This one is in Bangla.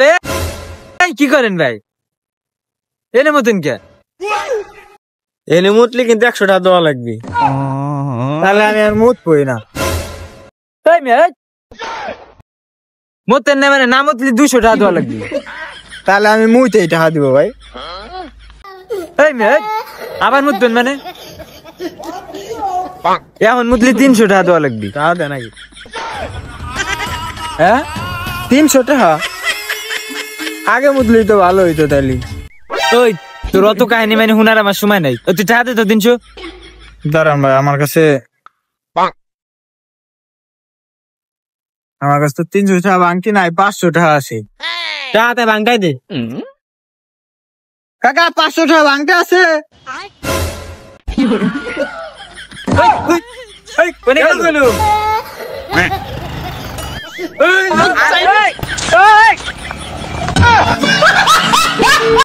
ভাই কি করেন ভাই? এনে মতন কে? এনে মুতলি কিন্তু 100 টাকা দেওয়া লাগবে। তাহলে আমি আর মুতবই না। তাই মেয়ে মতেন না মানে না মুতলি 200 টাকা দেওয়া লাগবে। তাহলে আমি মুইতেই টাকা দিব ভাই। এই মেয়ে আবার মুতবেন মানে? এখন মুতলি 300 টাকা দেওয়া লাগবে। টাকা দেয় নাকি? হ্যাঁ 300 টাকা? আগে মুতলি তো ভালো হইতো তাহলে। ওই তোর অত কাহিনী মানে হুনার আমার সময় নাই। তুই টাকা দে তো 300। দাঁড়ান ভাই, আমার কাছে তো 300 টাকা বাংটি নাই, 500 টাকা আছে। টাকাতে ভাঙাই দে। কাকা 500 টাকা বাংটি আছে? কোনে গেল?